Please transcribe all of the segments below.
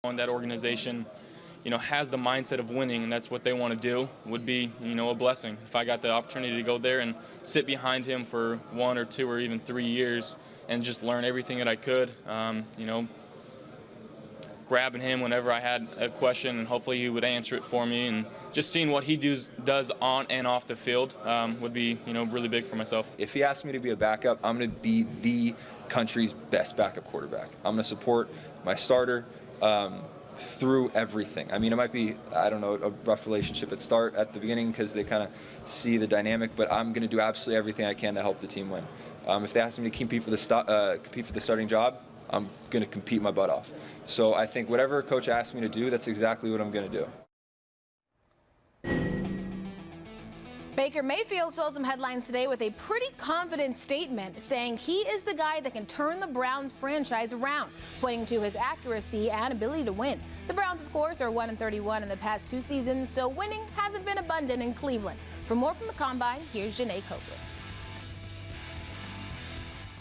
And that organization, has the mindset of winning, and that's what they want to do, would be, a blessing. If I got the opportunity to go there and sit behind him for 1 or 2 or even 3 years and just learn everything that I could, grabbing him whenever I had a question, and hopefully he would answer it for me, and just seeing what he does on and off the field would be, really big for myself. If he asks me to be a backup, I'm going to be the country's best backup quarterback. I'm going to support my starter through everything. I mean, it might be, I don't know, a rough relationship at the beginning because they kind of see the dynamic, but I'm going to do absolutely everything I can to help the team win. If they ask me to compete for the starting job, I'm going to compete my butt off. So I think whatever coach asks me to do, that's exactly what I'm going to do. Baker Mayfield stole some headlines today with a pretty confident statement saying he is the guy that can turn the Browns franchise around, pointing to his accuracy and ability to win. The Browns, of course, are 1-31 in the past 2 seasons, so winning hasn't been abundant in Cleveland. For more from the Combine, here's Jeane Coakley.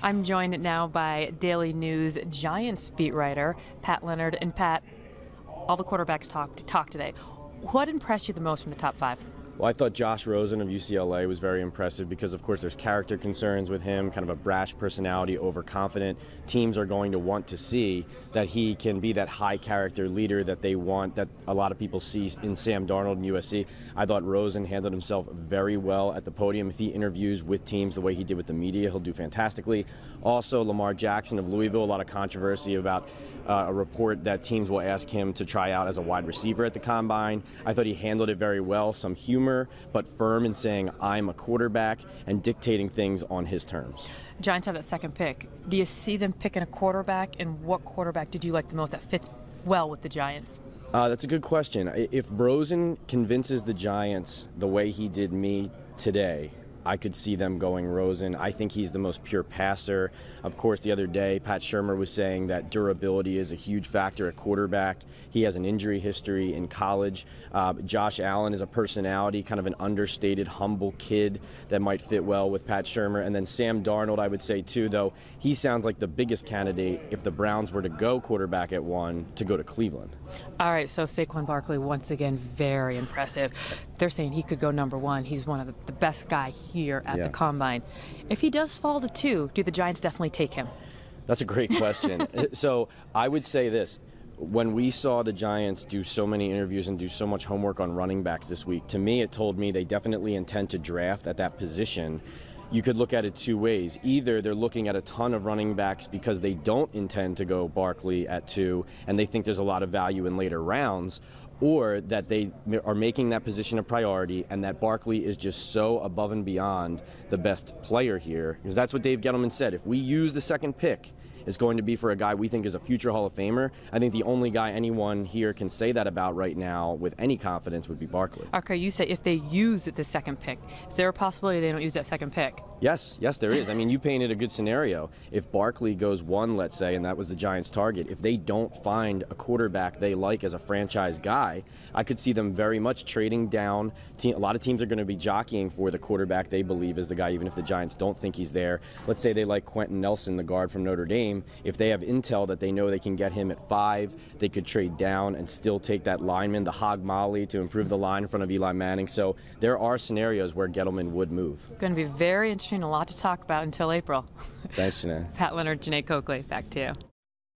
I'm joined now by Daily News Giants beat writer Pat Leonard. And Pat, all the quarterbacks talked today. What impressed you the most from the top 5? Well, I thought Josh Rosen of UCLA was very impressive because, of course, there's character concerns with him, kind of a brash personality, overconfident. Teams are going to want to see that he can be that high-character leader that they want, that a lot of people see in Sam Darnold and USC. I thought Rosen handled himself very well at the podium. If he interviews with teams the way he did with the media, he'll do fantastically. Also, Lamar Jackson of Louisville, a lot of controversy about a report that teams will ask him to try out as a wide receiver at the Combine. I thought he handled it very well, some humor, but firm in saying, I'm a quarterback, and dictating things on his terms. Giants have that second pick. Do you see them picking a quarterback, and what quarterback did you like the most that fits well with the Giants? That's a good question. If Rosen convinces the Giants the way he did me today, I could see them going Rosen. I think he's the most pure passer. Of course, the other day, Pat Shurmur was saying that durability is a huge factor at quarterback. He has an injury history in college. Josh Allen is a personality, kind of an understated, humble kid that might fit well with Pat Shurmur. And then Sam Darnold, I would say, too, though, he sounds like the biggest candidate if the Browns were to go quarterback at 1 to go to Cleveland. All right, so Saquon Barkley, once again, very impressive. They're saying he could go number 1. He's one of the best guy here at the Combine. If he does fall to 2, do the Giants definitely take him? That's a great question. So I would say this. When we saw the Giants do so many interviews and do so much homework on running backs this week, to me it told me they definitely intend to draft at that position. You could look at it 2 ways. Either they're looking at a ton of running backs because they don't intend to go Barkley at 2 and they think there's a lot of value in later rounds, or that they are making that position a priority and that Barkley is just so above and beyond the best player here. Because that's what Dave Gettleman said. If we use the second pick, it's going to be for a guy we think is a future Hall of Famer. I think the only guy anyone here can say that about right now with any confidence would be Barkley. Okay, you say if they use the second pick. Is there a possibility they don't use that second pick? Yes, there is. I mean, you painted a good scenario. If Barkley goes 1, let's say, and that was the Giants' target, if they don't find a quarterback they like as a franchise guy, I could see them very much trading down. A lot of teams are going to be jockeying for the quarterback they believe is the guy, even if the Giants don't think he's there. Let's say they like Quentin Nelson, the guard from Notre Dame. If they have intel that they know they can get him at 5, they could trade down and still take that lineman, the Hog Molly, to improve the line in front of Eli Manning. So there are scenarios where Gettleman would move. Going to be very interesting, a lot to talk about until April. Thanks, Jeane. Pat Leonard, Jeane Coakley, back to you.